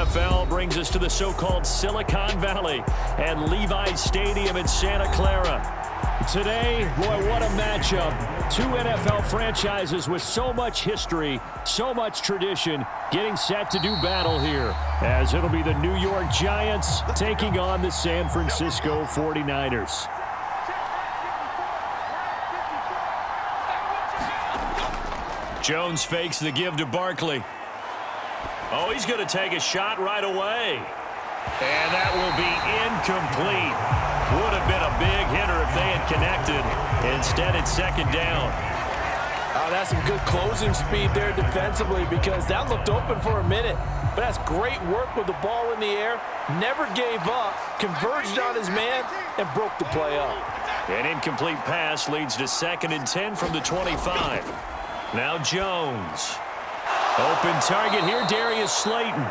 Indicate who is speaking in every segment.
Speaker 1: NFL brings us to the so-called Silicon Valley and Levi's Stadium in Santa Clara. Today, boy, what a matchup. Two NFL franchises with so much history, so much tradition, getting set to do battle here, as it'll be the New York Giants taking on the San Francisco 49ers. Jones fakes the give to Barkley. Oh, he's going to take a shot right away. And that will be incomplete. Would have been a big hitter if they had connected. Instead, it's second down.
Speaker 2: Oh, that's some good closing speed there defensively, because that looked open for a minute. But that's great work with the ball in the air. Never gave up, converged on his man, and broke the play up.
Speaker 1: An incomplete pass leads to 2nd and 10 from the 25. Now Jones. Open target here, Darius Slayton.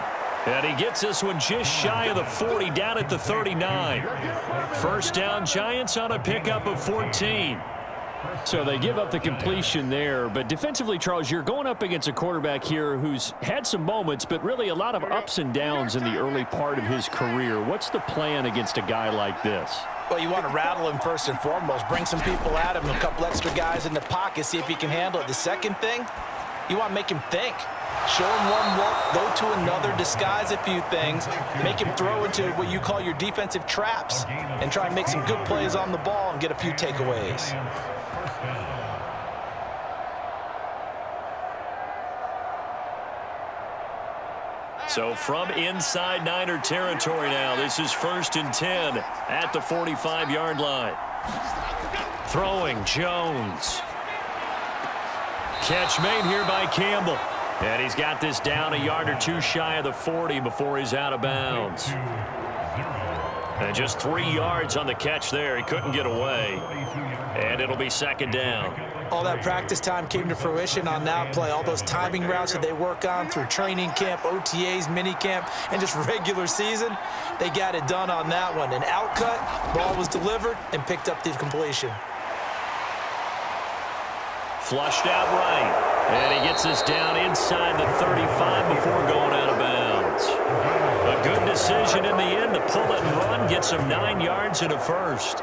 Speaker 1: And he gets this one just shy of the 40, down at the 39. First down, Giants on a pickup of 14. So they give up the completion there. But defensively, Charles, you're going up against a quarterback here who's had some moments, but really a lot of ups and downs in the early part of his career. What's the plan against a guy like this?
Speaker 2: Well, you want to rattle him first and foremost. Bring some people at him, a couple extra guys in the pocket, see if he can handle it. The second thing, you want to make him think. Show him one look, go to another, disguise a few things, make him throw into what you call your defensive traps, and try and make some good plays on the ball and get a few takeaways.
Speaker 1: So from inside Niner territory now, this is 1st and 10 at the 45-yard line. Throwing, Jones. Catch made here by Campbell. And he's got this down a yard or two shy of the 40 before he's out of bounds. And just 3 yards on the catch there. He couldn't get away. And it'll be 2nd down.
Speaker 2: All that practice time came to fruition on that play. All those timing routes that they work on through training camp, OTAs, minicamp, and just regular season, they got it done on that one. An outcut, ball was delivered, and picked up the completion.
Speaker 1: Flushed out right. And he gets this down inside the 35 before going out of bounds. A good decision in the end to pull it and run, get some 9 yards and a first.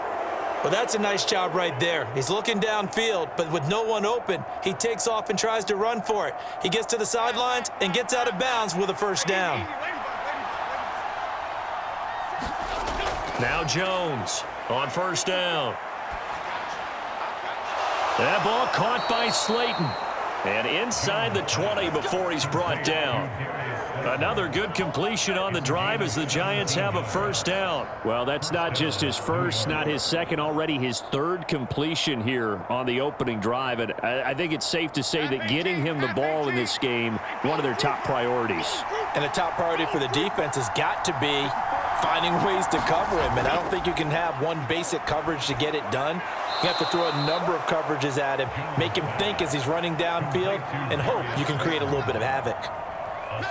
Speaker 2: Well, that's a nice job right there. He's looking downfield, but with no one open, he takes off and tries to run for it. He gets to the sidelines and gets out of bounds with a first down.
Speaker 1: Now Jones on first down. That ball caught by Slayton. And inside the 20 before he's brought down. Another good completion on the drive as the Giants have a first down. Well, that's not just his first, not his second, already his 3rd completion here on the opening drive. And I think it's safe to say that getting him the ball in this game, one of their top priorities.
Speaker 2: And a top priority for the defense has got to be finding ways to cover him. And I don't think you can have one basic coverage to get it done. You have to throw a number of coverages at him, make him think as he's running downfield, and hope you can create a little bit of havoc.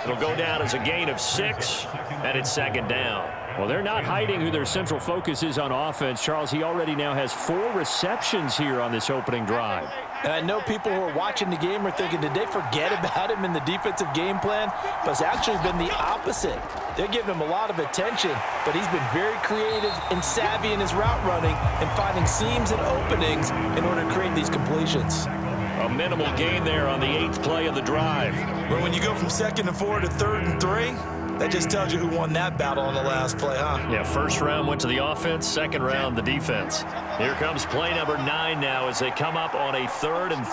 Speaker 1: It'll go down as a gain of 6, and it's 2nd down. Well, they're not hiding who their central focus is on offense. Charles, he already now has 4 receptions here on this opening drive.
Speaker 2: And I know people who are watching the game are thinking, did they forget about him in the defensive game plan? But it's actually been the opposite. They're giving him a lot of attention, but he's been very creative and savvy in his route running and finding seams and openings in order to create these completions.
Speaker 1: A minimal gain there on the 8th play of the drive.
Speaker 2: But when you go from 2nd and 4 to 3rd and 3, that just tells you who won that battle on the last play, huh?
Speaker 1: Yeah, first round went to the offense, second round the defense. Here comes play number 9 now as they come up on a 3rd and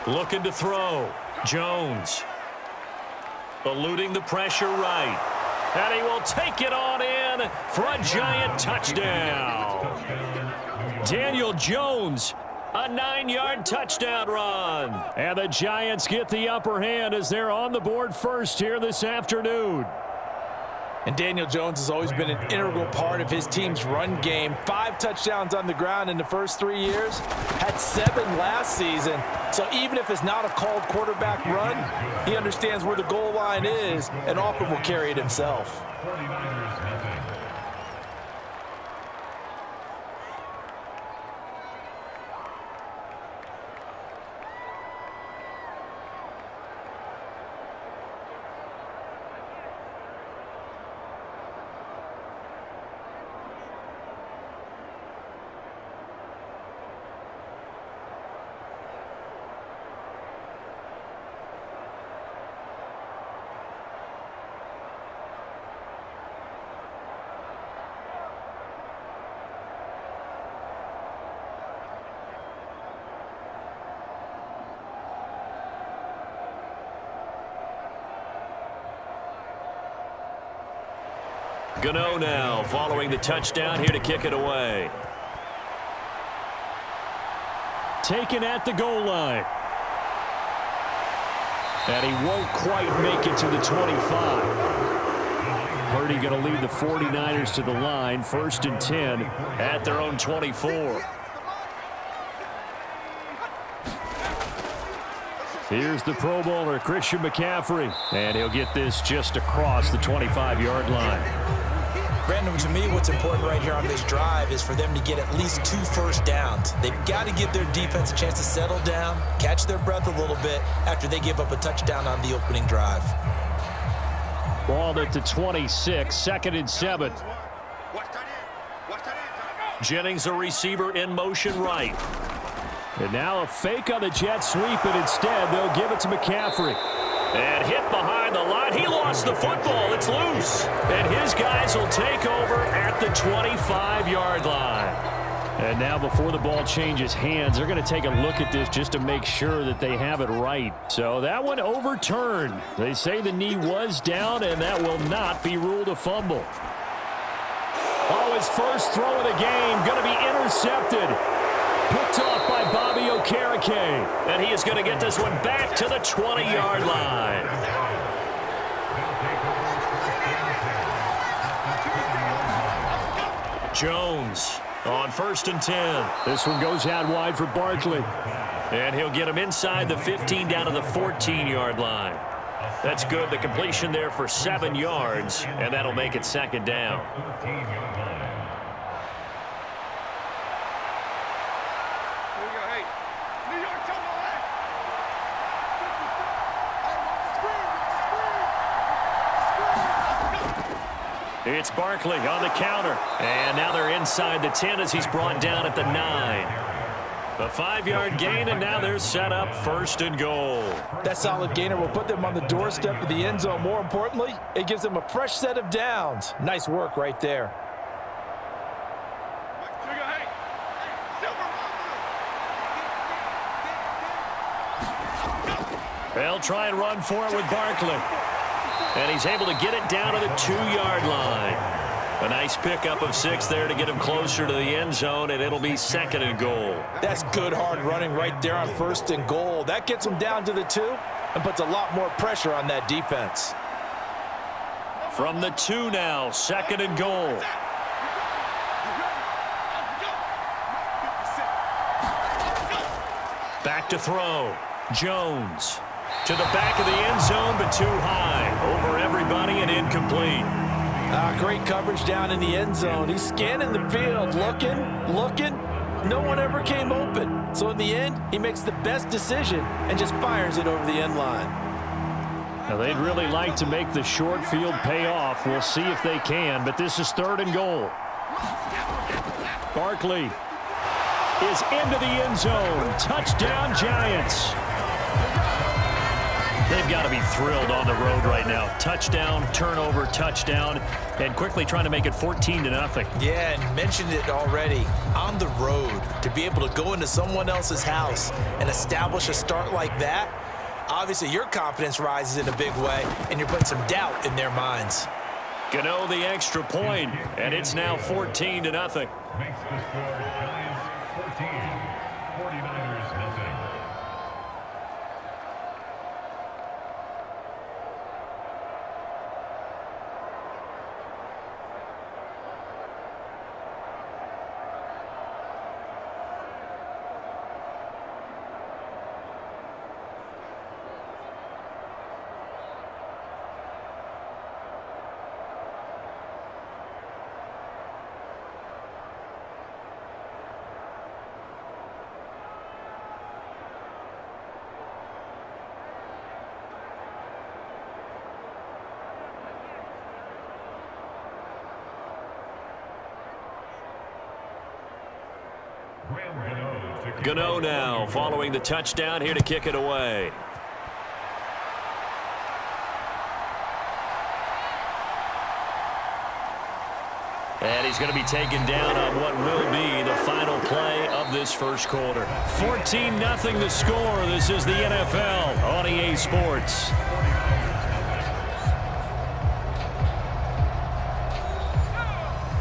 Speaker 1: 3. Looking to throw. Jones. Eluding the pressure right. And he will take it on in for a Giant touchdown. Daniel Jones. A 9-yard touchdown run. And the Giants get the upper hand as they're on the board first here this afternoon.
Speaker 2: And Daniel Jones has always been an integral part of his team's run game. 5 touchdowns on the ground in the first 3 years. Had 7 last season. So even if it's not a called quarterback run, he understands where the goal line is and often will carry it himself.
Speaker 1: Gano now following the touchdown here to kick it away. Taken at the goal line. And he won't quite make it to the 25. Purdy going to lead the 49ers to the line. 1st and 10 at their own 24. Here's the Pro Bowler, Christian McCaffrey. And he'll get this just across the 25-yard line.
Speaker 2: Brandon, to me, what's important right here on this drive is for them to get at least 2 first downs. They've got to give their defense a chance to settle down, catch their breath a little bit after they give up a touchdown on the opening drive.
Speaker 1: Ball at the 26, 2nd and 7. Jennings, a receiver in motion right. And now a fake on the jet sweep, and instead they'll give it to McCaffrey. And hit behind the line. He lost the football. It's loose. And his guys will take over at the 25-yard line. And now before the ball changes hands, they're going to take a look at this just to make sure that they have it right. So that one overturned. They say the knee was down, and that will not be ruled a fumble. Oh, his first throw of the game going to be intercepted. Picked off by Bobby Okereke. And he is going to get this one back to the 20-yard line. Jones on 1st and 10. This one goes out wide for Barkley. And he'll get him inside the 15 down to the 14-yard line. That's good. The completion there for 7 yards. And that'll make it 2nd down. It's Barkley on the counter. And now they're inside the 10 as he's brought down at the 9. A 5-yard gain, and now they're set up 1st and goal.
Speaker 2: That solid gainer will put them on the doorstep of the end zone. More importantly, it gives them a fresh set of downs. Nice work right there.
Speaker 1: They'll try and run for it with Barkley. And he's able to get it down to the 2-yard line. A nice pickup of 6 there to get him closer to the end zone, and it'll be 2nd and goal.
Speaker 2: That's good hard running right there on 1st and goal. That gets him down to the 2 and puts a lot more pressure on that defense.
Speaker 1: From the 2 now, 2nd and goal. Back to throw. Jones. To the back of the end zone, but too high. Over everybody and incomplete.
Speaker 2: Great coverage down in the end zone. He's scanning the field, looking. No one ever came open. So in the end, he makes the best decision and just fires it over the end line.
Speaker 1: Now they'd really like to make the short field pay off. We'll see if they can, but this is 3rd and goal. Barkley is into the end zone. Touchdown, Giants. They've got to be thrilled on the road right now. Touchdown, turnover, touchdown, and quickly trying to make it 14-0.
Speaker 2: Yeah, and mentioned it already. On the road, to be able to go into someone else's house and establish a start like that, obviously your confidence rises in a big way, and you're putting some doubt in their minds.
Speaker 1: Gano the extra point, and it's now 14-0. Makes the score Giants 14, 49ers nothing. Gano now following the touchdown here to kick it away. And he's going to be taken down on what will be the final play of this first quarter. 14-0 the score. This is the NFL on EA Sports.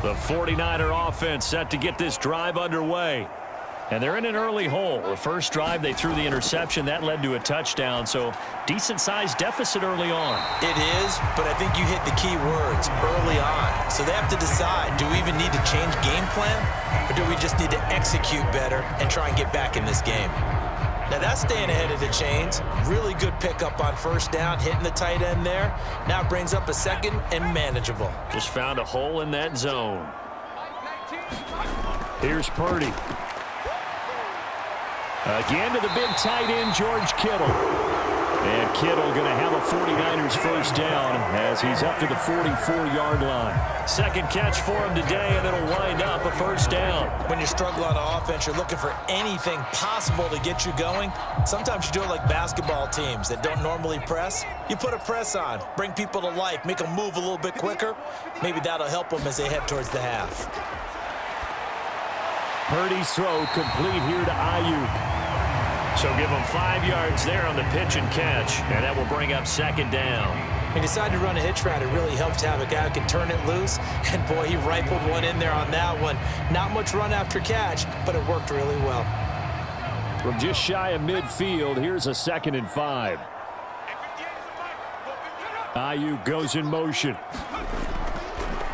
Speaker 1: The 49er offense set to get this drive underway. And they're in an early hole. The first drive, they threw the interception. That led to a touchdown, so decent-sized deficit early on.
Speaker 2: It is, but I think you hit the key words, early on. So they have to decide, do we even need to change game plan, or do we just need to execute better and try and get back in this game? Now that's staying ahead of the chains. Really good pickup on first down, hitting the tight end there. Now brings up a second and manageable.
Speaker 1: Just found a hole in that zone. Here's Purdy. Again to the big tight end, George Kittle. And Kittle going to have a 49ers first down as he's up to the 44-yard line. Second catch for him today, and it'll wind up a first down.
Speaker 2: When you struggle on offense, you're looking for anything possible to get you going. Sometimes you do it like basketball teams that don't normally press. You put a press on, bring people to life, make them move a little bit quicker. Maybe that'll help them as they head towards the half.
Speaker 1: Purdy's throw complete here to Ayuk. So give him 5 yards there on the pitch and catch, and that will bring up second down.
Speaker 2: He decided to run a hitch route. It really helped to have a guy who can turn it loose, and boy, he rifled one in there on that one. Not much run after catch, but it worked really well.
Speaker 1: From just shy of midfield, here's a 2nd and 5. Ayuk goes in motion.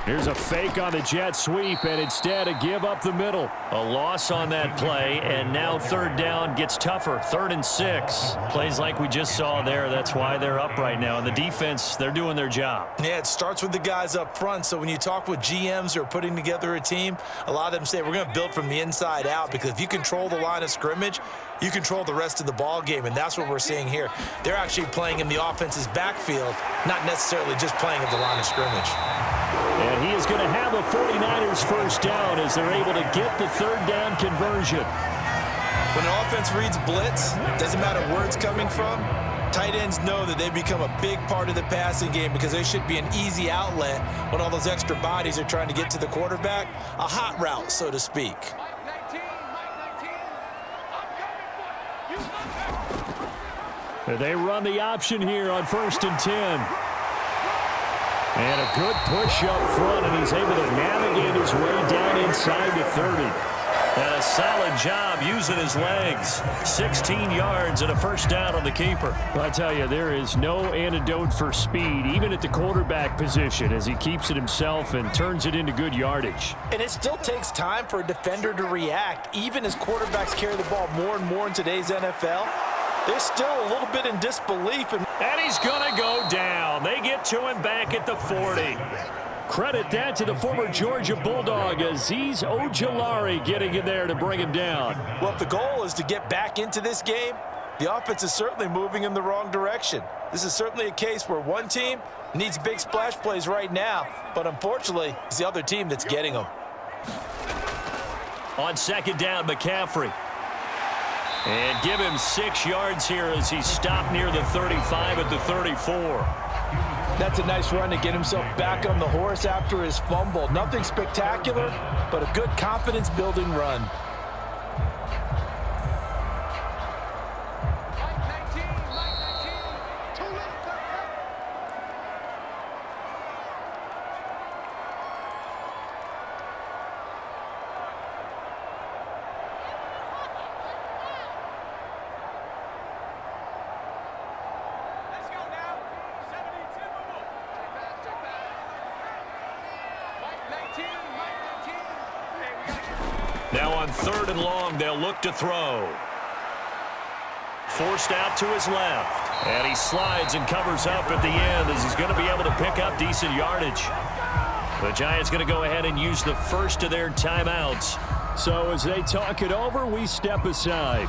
Speaker 1: Here's a fake on the jet sweep, and instead a give up the middle. A loss on that play, and now third down gets tougher. 3rd and 6. Plays like we just saw there. That's why they're up right now. And the defense, they're doing their job.
Speaker 2: Yeah, it starts with the guys up front. So when you talk with GMs who are putting together a team, a lot of them say we're going to build from the inside out, because if you control the line of scrimmage, you control the rest of the ball game, and that's what we're seeing here. They're actually playing in the offense's backfield, not necessarily just playing at the line of scrimmage.
Speaker 1: And he is going to have a 49ers first down as they're able to get the third down conversion.
Speaker 2: When an offense reads blitz, doesn't matter where it's coming from, tight ends know that they become a big part of the passing game because they should be an easy outlet when all those extra bodies are trying to get to the quarterback. A hot route, so to speak.
Speaker 1: They run the option here on 1st and 10. And a good push up front, and he's able to navigate his way down inside the 30. And a solid job using his legs. 16 yards and a first down on the keeper. Well, I tell you, there is no antidote for speed, even at the quarterback position, as he keeps it himself and turns it into good yardage.
Speaker 2: And it still takes time for a defender to react, even as quarterbacks carry the ball more and more in today's NFL. They're still a little bit in disbelief. And
Speaker 1: he's going to go down. They get to him back at the 40. Credit that to the former Georgia Bulldog, Azeez Ojulari getting in there to bring him down.
Speaker 2: Well, if the goal is to get back into this game, the offense is certainly moving in the wrong direction. This is certainly a case where one team needs big splash plays right now, but unfortunately, it's the other team that's getting them.
Speaker 1: On 2nd down, McCaffrey. And give him 6 yards here as he's stopped near the 35 at the 34.
Speaker 2: That's a nice run to get himself back on the horse after his fumble. Nothing spectacular, but a good confidence-building run.
Speaker 1: Now on 3rd and long, they'll look to throw. Forced out to his left. And he slides and covers up at the end as he's going to be able to pick up decent yardage. The Giants going to go ahead and use the first of their timeouts. So as they talk it over, we step aside.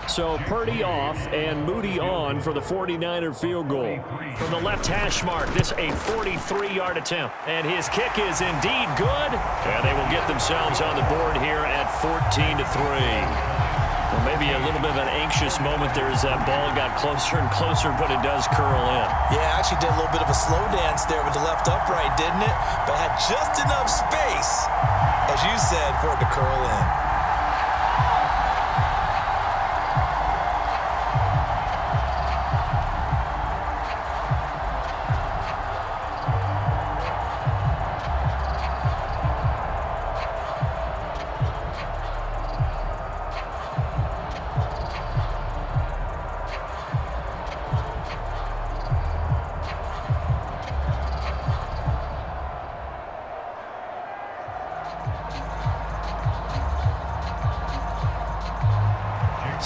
Speaker 1: So Purdy off and Moody on for the 49er field goal. From the left hash mark, this a 43-yard attempt. And his kick is indeed good. And they will get themselves on the board here at 14-3. Well, maybe a little bit of an anxious moment there as that ball got closer and closer, but it does curl in.
Speaker 2: Yeah, actually did a little bit of a slow dance there with the left upright, didn't it? But had just enough space, as you said, for it to curl in.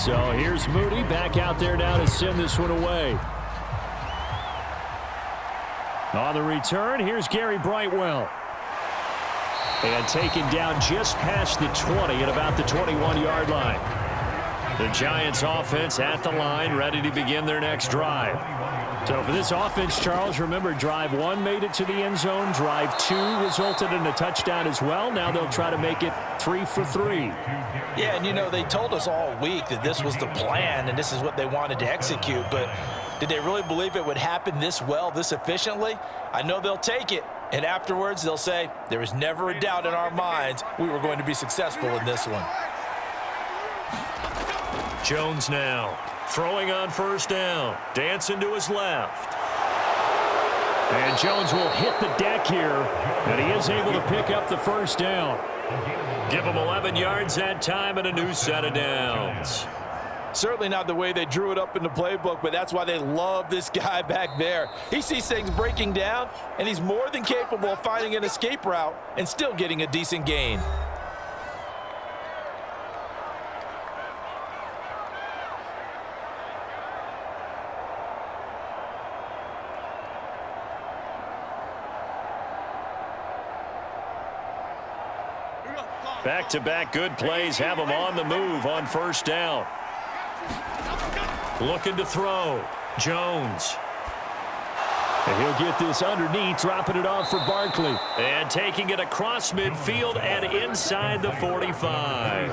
Speaker 1: So here's Moody back out there now to send this one away. On the return, here's Gary Brightwell. And taken down just past the 20 at about the 21-yard line. The Giants offense at the line, ready to begin their next drive. So for this offense, Charles, remember drive 1 made it to the end zone. Drive 2 resulted in a touchdown as well. Now they'll try to make it 3 for 3.
Speaker 2: Yeah, and you know, they told us all week that this was the plan and this is what they wanted to execute. But did they really believe it would happen this well, this efficiently? I know they'll take it. And afterwards, they'll say, there was never a doubt in our minds we were going to be successful in this one.
Speaker 1: Jones now throwing on first down. Dancing to his left. And Jones will hit the deck here. And he is able to pick up the first down. Give him 11 yards that time and a new set of downs.
Speaker 2: Certainly not the way they drew it up in the playbook, but that's why they love this guy back there. He sees things breaking down, and he's more than capable of finding an escape route and still getting a decent gain.
Speaker 1: Back-to-back good plays have him on the move on first down. Looking to throw. Jones. And he'll get this underneath, dropping it off for Barkley. And taking it across midfield and inside the 45.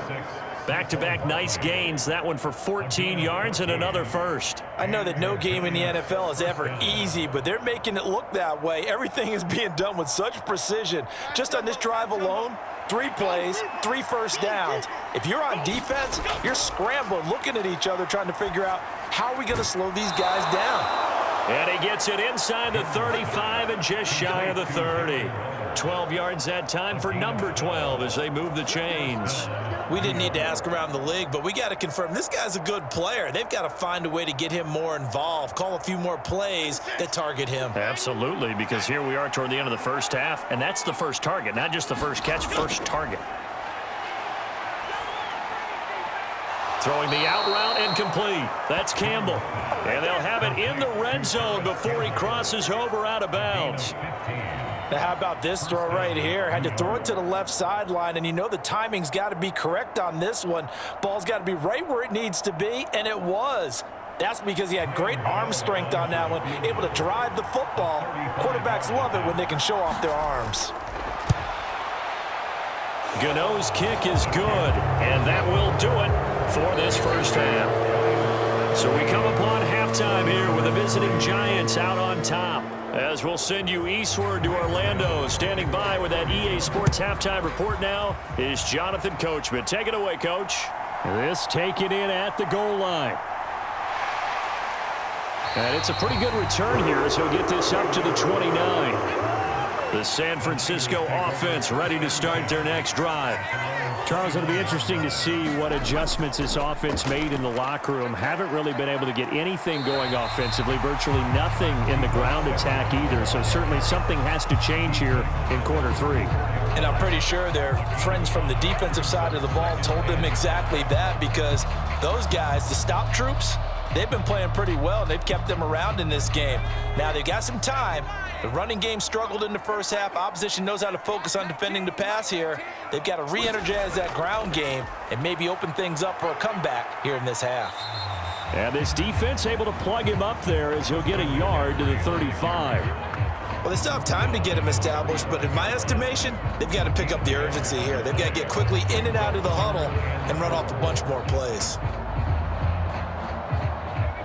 Speaker 1: Back-to-back nice gains. That one for 14 yards and another first.
Speaker 2: I know that no game in the NFL is ever easy, but they're making it look that way. Everything is being done with such precision. Just on this drive alone, 3 plays, 3 first downs. If you're on defense, you're scrambling, looking at each other, trying to figure out how are we going to slow these guys down.
Speaker 1: And he gets it inside the 35 and just shy of the 30. 12 yards that time for number 12 as they move the chains.
Speaker 2: We didn't need to ask around the league, but we got to confirm this guy's a good player. They've got to find a way to get him more involved, call a few more plays that target him.
Speaker 1: Absolutely, because here we are toward the end of the first half, and that's the first target, not just the first catch, first target. Throwing the out route incomplete. That's Campbell. And they'll have it in the red zone before he crosses over out of bounds.
Speaker 2: Now, how about this throw right here? Had to throw it to the left sideline, and you know the timing's got to be correct on this one. Ball's got to be right where it needs to be, and it was. That's because he had great arm strength on that one, able to drive the football. Quarterbacks love it when they can show off their arms.
Speaker 1: Gano's kick is good, and that will do it for this first half. So we come upon halftime here with the visiting Giants out on top. As we'll send you eastward to Orlando. Standing by with that EA Sports halftime report now is Jonathan Coachman. Take it away, Coach. This taken in at the goal line. And it's a pretty good return here as he'll get this up to the 29. The San Francisco offense ready to start their next drive. Charles, it'll be interesting to see what adjustments this offense made in the locker room. Haven't really been able to get anything going offensively, virtually nothing in the ground attack either. So certainly something has to change here in quarter 3.
Speaker 2: And I'm pretty sure their friends from the defensive side of the ball told them exactly that, because those guys, the stop troops, they've been playing pretty well. They've kept them around in this game. Now they've got some time. The running game struggled in the first half. Opposition knows how to focus on defending the pass here. They've got to re-energize that ground game and maybe open things up for a comeback here in this half.
Speaker 1: And this defense able to plug him up there as he'll get a yard to the 35.
Speaker 2: Well, they still have time to get him established, but in my estimation, they've got to pick up the urgency here. They've got to get quickly in and out of the huddle and run off a bunch more plays.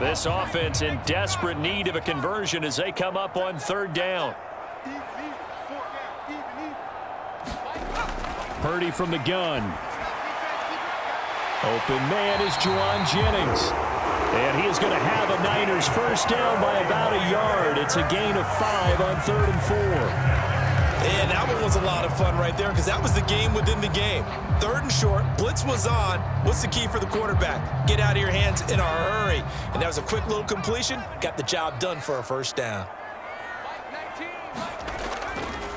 Speaker 1: This offense in desperate need of a conversion as they come up on third down. Purdy from the gun. Open man is Juwan Jennings. And he is going to have a Niners first down by about a yard. It's a gain of 5 on 3rd and 4.
Speaker 2: And that one was a lot of fun right there, because that was the game within the game. 3rd and short, blitz was on. What's the key for the quarterback? Get out of your hands in a hurry. And that was a quick little completion. Got the job done for a first down.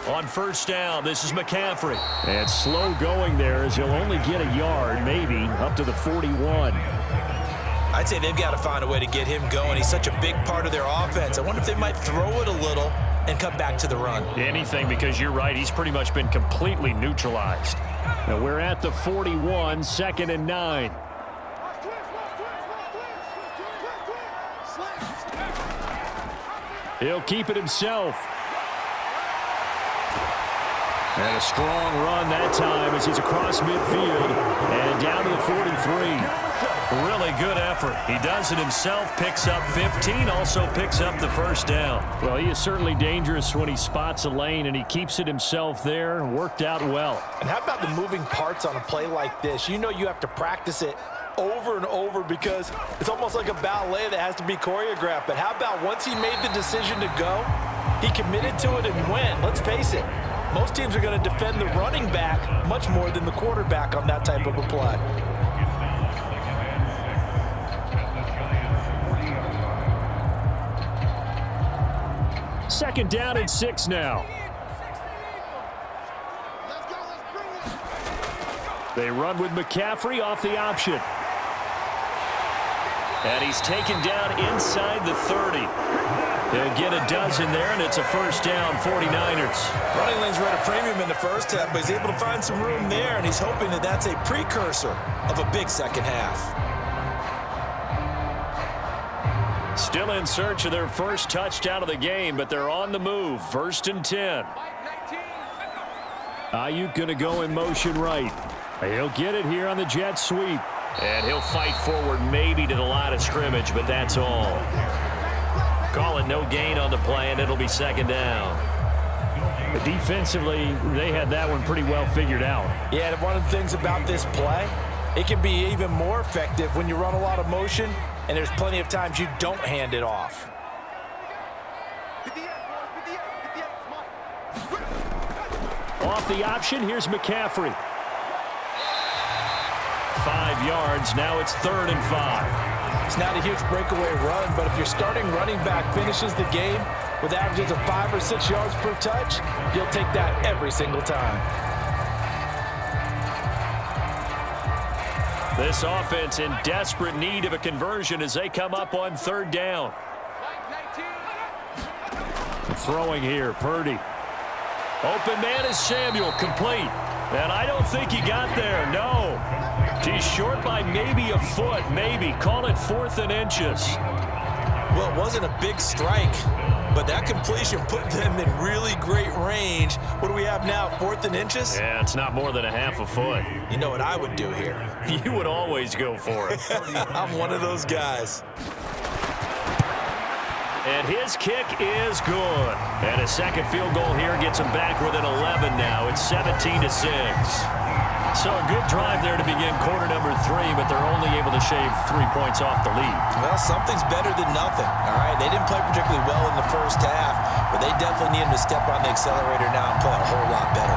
Speaker 1: On first down, this is McCaffrey. And slow going there as he'll only get a yard, maybe, up to the 41.
Speaker 2: I'd say they've got to find a way to get him going. He's such a big part of their offense. I wonder if they might throw it a little and come back to the run.
Speaker 1: Anything, because you're right. He's pretty much been completely neutralized. Now we're at the 41, 2nd and 9. He'll keep it himself. And a strong run that time as he's across midfield and down to the 43. Really good effort. He does it himself, picks up 15, also picks up the first down. Well, he is certainly dangerous when he spots a lane, and he keeps it himself there. Worked out well.
Speaker 2: And how about the moving parts on a play like this? You know you have to practice it over and over because it's almost like a ballet that has to be choreographed. But how about once he made the decision to go, he committed to it and went. Let's face it, most teams are going to defend the running back much more than the quarterback on that type of a play.
Speaker 1: Second down and 6 now. They run with McCaffrey off the option. And he's taken down inside the 30. He'll get a dozen there, and it's a first down, 49ers.
Speaker 2: Running lanes were at a premium in the first half, but he's able to find some room there, and he's hoping that that's a precursor of a big second half.
Speaker 1: Still in search of their first touchdown of the game, but they're on the move. 1st and 10. Ayuk going to go in motion right. He'll get it here on the jet sweep. And he'll fight forward maybe to the line of scrimmage, but that's all. Call it no gain on the play, and it'll be 2nd down. But defensively, they had that one pretty well figured out.
Speaker 2: Yeah, and one of the things about this play, it can be even more effective when you run a lot of motion, and there's plenty of times you don't hand it off.
Speaker 1: Off the option, here's McCaffrey. 5 yards, now it's 3rd and 5.
Speaker 2: It's not a huge breakaway run, but if your starting running back finishes the game with averages of 5 or 6 yards per touch, you'll take that every single time.
Speaker 1: This offense in desperate need of a conversion as they come up on 3rd down. Throwing here, Purdy. Open man is Samuel, complete. And I don't think he got there, no. He's short by maybe a foot, maybe. Call it 4th and inches.
Speaker 2: Well, it wasn't a big strike, but that completion put them in really great range. What do we have now, 4th and inches?
Speaker 1: Yeah, it's not more than a half a foot.
Speaker 2: You know what I would do here?
Speaker 1: You would always go for it.
Speaker 2: I'm one of those guys.
Speaker 1: And his kick is good. And a second field goal here gets him back within 11 now. It's 17-6. So a good drive there to begin quarter number 3, but they're only able to shave 3 points off the lead.
Speaker 2: Well, something's better than nothing, all right? They didn't play particularly well in the first half, but they definitely need him to step on the accelerator now and play a whole lot better.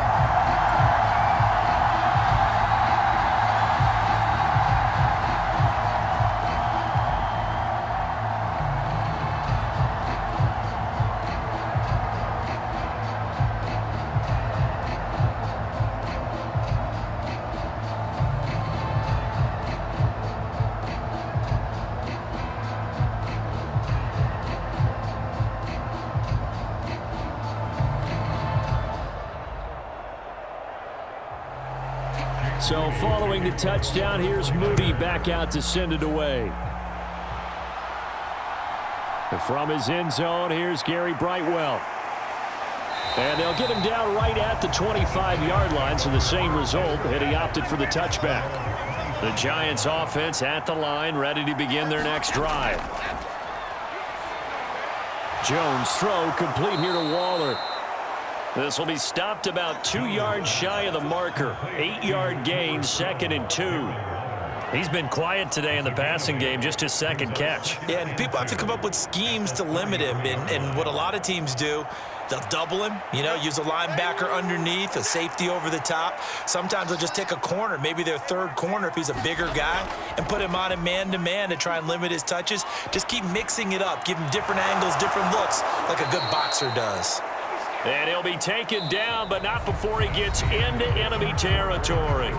Speaker 1: So following the touchdown, here's Moody back out to send it away. And from his end zone, here's Gary Brightwell. And they'll get him down right at the 25-yard line, so the same result, and he opted for the touchback. The Giants offense at the line, ready to begin their next drive. Jones throw complete here to Waller. This will be stopped about 2 yards shy of the marker. 8-yard gain, 2nd and 2. He's been quiet today in the passing game, just his second catch.
Speaker 2: Yeah, and people have to come up with schemes to limit him. And what a lot of teams do, they'll double him, you know, use a linebacker underneath, a safety over the top. Sometimes they'll just take a corner, maybe their third corner if he's a bigger guy, and put him on a man-to-man to try and limit his touches. Just keep mixing it up, give him different angles, different looks, like a good boxer does.
Speaker 1: And he'll be taken down, but not before he gets into enemy territory.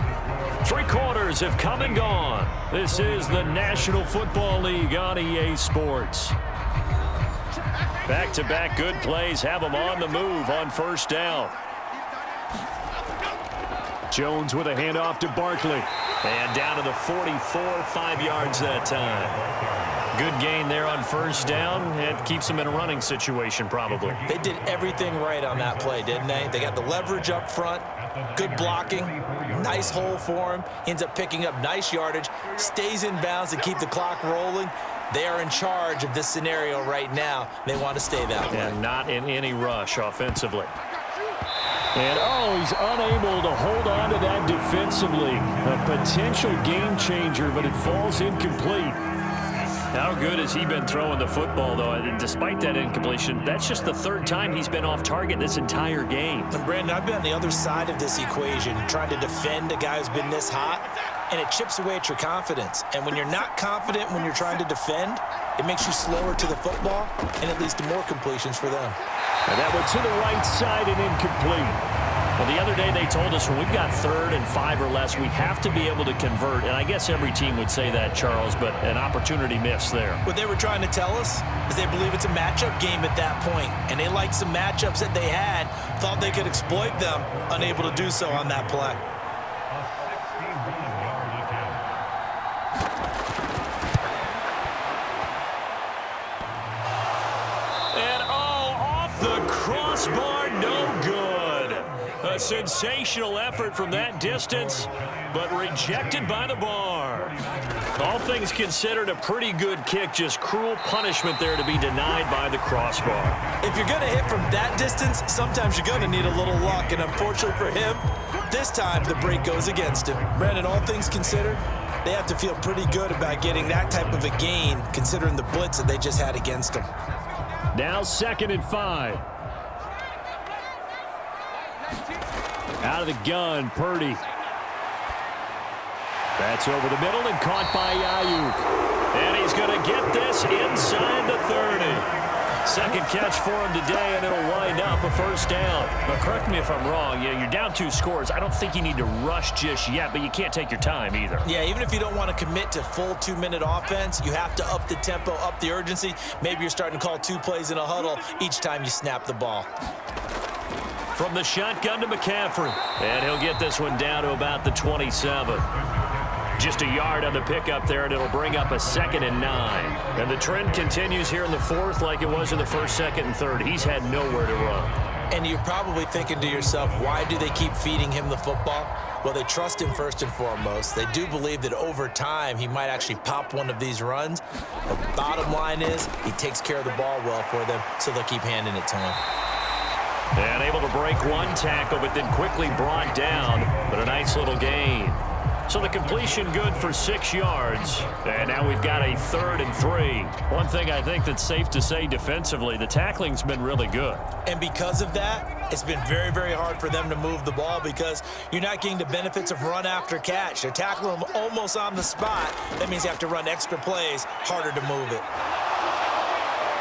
Speaker 1: 3/4 stars have come and gone. This is the National Football League on EA Sports. Back-to-back good plays have them on the move on first down. Jones with a handoff to Barkley. And down to the 44, 5 yards that time. Good gain there on first down. It keeps them in a running situation probably.
Speaker 2: They did everything right on that play, didn't they? They got the leverage up front, good blocking, nice hole for him. He ends up picking up nice yardage, stays in bounds to keep the clock rolling. They are in charge of this scenario right now. They want to stay that way.
Speaker 1: And not in any rush offensively. And, he's unable to hold on to that defensively. A potential game changer, but it falls incomplete. How good has he been throwing the football, though? And despite that incompletion, that's just the third time he's been off target this entire game.
Speaker 2: And, Brandon, I've been on the other side of this equation, trying to defend a guy who's been this hot, and it chips away at your confidence. And when you're not confident when you're trying to defend, it makes you slower to the football, and it leads to more completions for them.
Speaker 1: And that one to the right side and incomplete. Well, the other day they told us when we've got 3rd and 5 or less, we have to be able to convert. And I guess every team would say that, Charles, but an opportunity missed there.
Speaker 2: What they were trying to tell us is they believe it's a matchup game at that point. And they liked some matchups that they had, thought they could exploit them, unable to do so on that play.
Speaker 1: And, off the crossbar, no good. A sensational effort from that distance, but rejected by the bar. All things considered, a pretty good kick, just cruel punishment there to be denied by the crossbar.
Speaker 2: If you're going to hit from that distance, sometimes you're going to need a little luck, and unfortunately for him, this time the break goes against him. Brandon, all things considered, they have to feel pretty good about getting that type of a gain, considering the blitz that they just had against them.
Speaker 1: Now 2nd and 5. Out of the gun, Purdy. That's over the middle and caught by Ayuk. And he's going to get this inside the 30. Second catch for him today, and it'll wind up a first down. But correct me if I'm wrong. Yeah, you're down 2 scores. I don't think you need to rush just yet, but you can't take your time either.
Speaker 2: Yeah, even if you don't want to commit to full 2-minute offense, you have to up the tempo, up the urgency. Maybe you're starting to call 2 plays in a huddle each time you snap the ball.
Speaker 1: From the shotgun to McCaffrey. And he'll get this one down to about the 27. Just a yard on the pickup there, and it'll bring up a 2nd and 9. And the trend continues here in the 4th like it was in the 1st, 2nd, and 3rd. He's had nowhere to run.
Speaker 2: And you're probably thinking to yourself, why do they keep feeding him the football? Well, they trust him first and foremost. They do believe that over time he might actually pop one of these runs. The bottom line is he takes care of the ball well for them, so they'll keep handing it to him.
Speaker 1: And able to break one tackle, but then quickly brought down. But a nice little gain. So the completion good for 6 yards. And now we've got a 3rd and 3. One thing I think that's safe to say defensively, the tackling's been really good.
Speaker 2: And because of that, it's been very, very hard for them to move the ball because you're not getting the benefits of run after catch. They're tackling them almost on the spot. That means you have to run extra plays, harder to move it.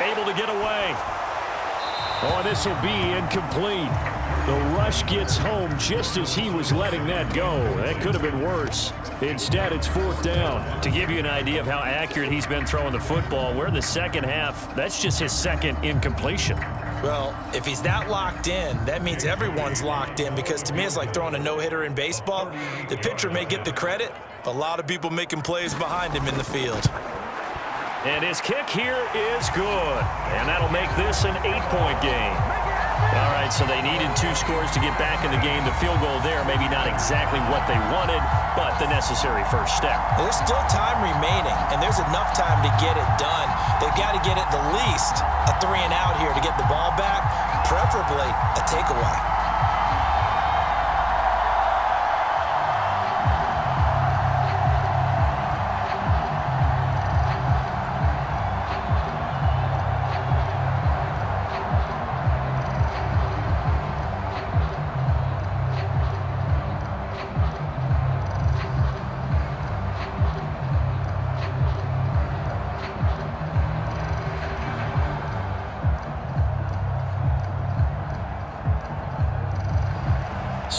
Speaker 1: Able to get away. Oh, this will be incomplete. The rush gets home just as he was letting that go. That could have been worse. Instead, it's 4th down. To give you an idea of how accurate he's been throwing the football, we're in the 2nd half. That's just his 2nd incompletion.
Speaker 2: Well, if he's that locked in, that means everyone's locked in because to me it's like throwing a no-hitter in baseball. The pitcher may get the credit, but a lot of people making plays behind him in the field.
Speaker 1: And his kick here is good. And that'll make this an 8-point game. All right, so they needed 2 scores to get back in the game. The field goal there, maybe not exactly what they wanted, but the necessary first step.
Speaker 2: There's still time remaining, and there's enough time to get it done. They've got to get at the least a 3-and-out here to get the ball back, preferably a takeaway.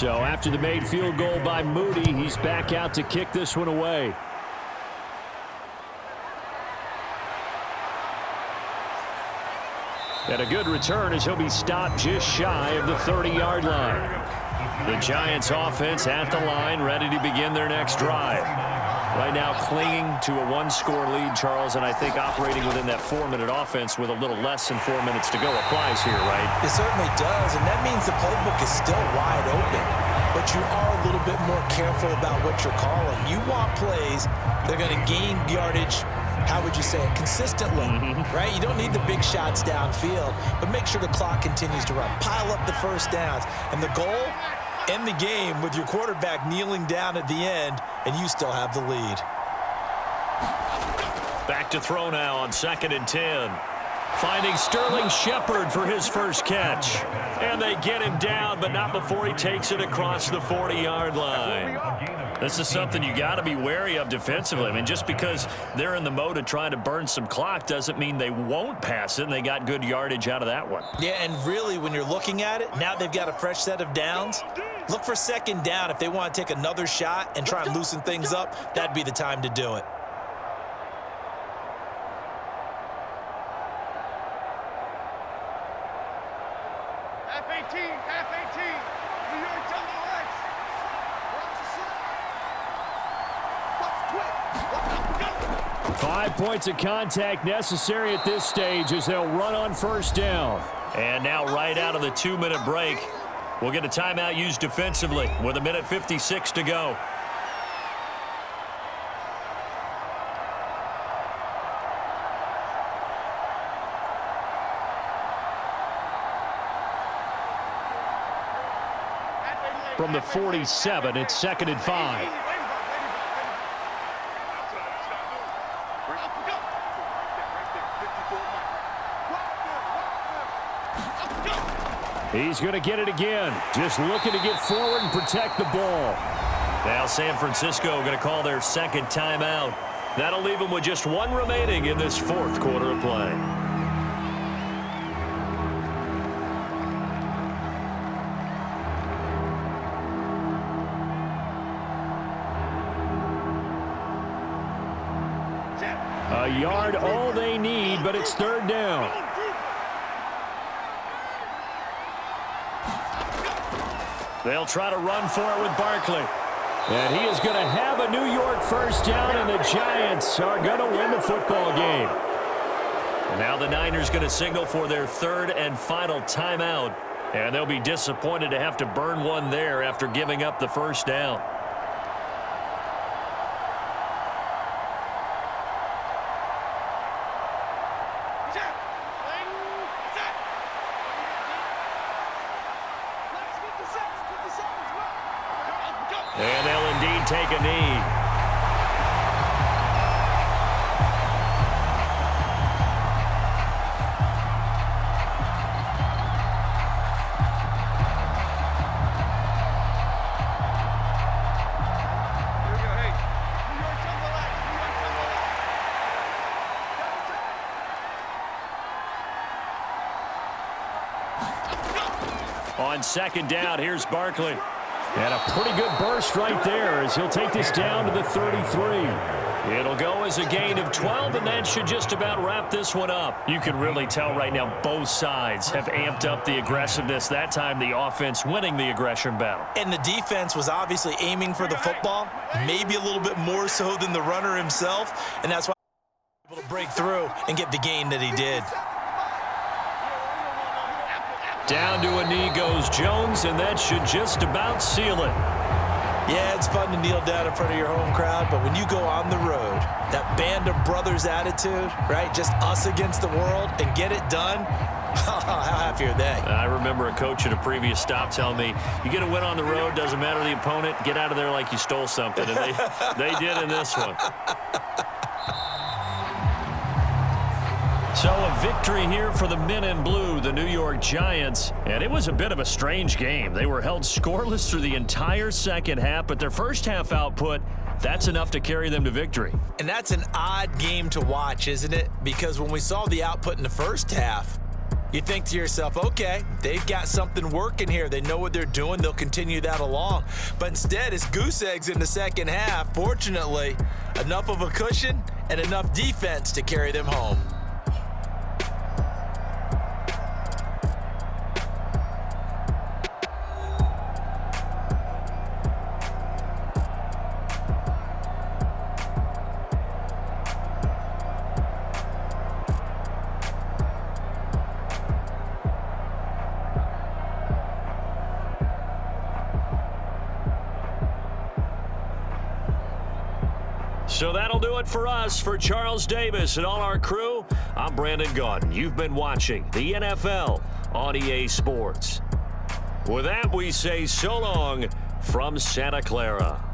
Speaker 1: So after the made field goal by Moody, he's back out to kick this one away. And a good return as he'll be stopped just shy of the 30-yard line. The Giants offense at the line, ready to begin their next drive. Right now clinging to a one-score lead, Charles, and I think operating within that 4-minute offense with a little less than 4 minutes to go applies here, right?
Speaker 2: It certainly does, and that means the playbook is still wide open. But you are a little bit more careful about what you're calling. You want plays that are going to gain yardage, how would you say it, consistently, right? You don't need the big shots downfield, but make sure the clock continues to run. Pile up the first downs. And the goal, end the game with your quarterback kneeling down at the end, and you still have the lead.
Speaker 1: Back to throw now on 2nd and 10. Finding Sterling Shepard for his first catch. And they get him down, but not before he takes it across the 40-yard line. This is something you got to be wary of defensively. I mean, just because they're in the mode of trying to burn some clock doesn't mean they won't pass it, and they got good yardage out of that one.
Speaker 2: Yeah, and really, when you're looking at it, now they've got a fresh set of downs. Look for 2nd down. If they want to take another shot and try and loosen things up, that'd be the time to do it.
Speaker 3: F-18, New York Jungle Rex.
Speaker 1: 5 points of contact necessary at this stage as they'll run on 1st down. And now right out of the 2-minute break, we'll get a timeout used defensively with 1:56 to go. From the 47, it's 2nd and 5. He's going to get it again. Just looking to get forward and protect the ball. Now San Francisco going to call their 2nd timeout. That'll leave them with just 1 remaining in this 4th quarter of play. A yard all they need, but it's 3rd down. They'll try to run for it with Barkley. And he is going to have a New York 1st down, and the Giants are going to win the football game. And now the Niners going to signal for their 3rd and final timeout. And they'll be disappointed to have to burn one there after giving up the 1st down. And they'll indeed take a knee. On 2nd down, here's Barkley. And a pretty good burst right there as he'll take this down to the 33. It'll go as a gain of 12, and that should just about wrap this one up. You can really tell right now both sides have amped up the aggressiveness. That time the offense winning the aggression battle.
Speaker 2: And the defense was obviously aiming for the football, maybe a little bit more so than the runner himself, and that's why he was able to break through and get the gain that he did.
Speaker 1: Down to a knee goes Jones, and that should just about seal it.
Speaker 2: Yeah, it's fun to kneel down in front of your home crowd, but when you go on the road, that band of brothers attitude, right, just us against the world, and get it done, how happy are they?
Speaker 1: I remember a coach at a previous stop telling me, you get a win on the road, doesn't matter the opponent, get out of there like you stole something, and they did in this one. So a victory here for the men in blue, the New York Giants. And it was a bit of a strange game. They were held scoreless through the entire 2nd half, but their 1st half output, that's enough to carry them to victory.
Speaker 2: And that's an odd game to watch, isn't it? Because when we saw the output in the 1st half, You think to yourself, okay, they've got something working here. They know what they're doing. They'll continue that along. But instead, it's goose eggs in the second half. Fortunately, enough of a cushion and enough defense to carry them home.
Speaker 1: So that'll do it for us. For Charles Davis and all our crew, I'm Brandon Gaudin. You've been watching the NFL on EA Sports. With that, we say so long from Santa Clara.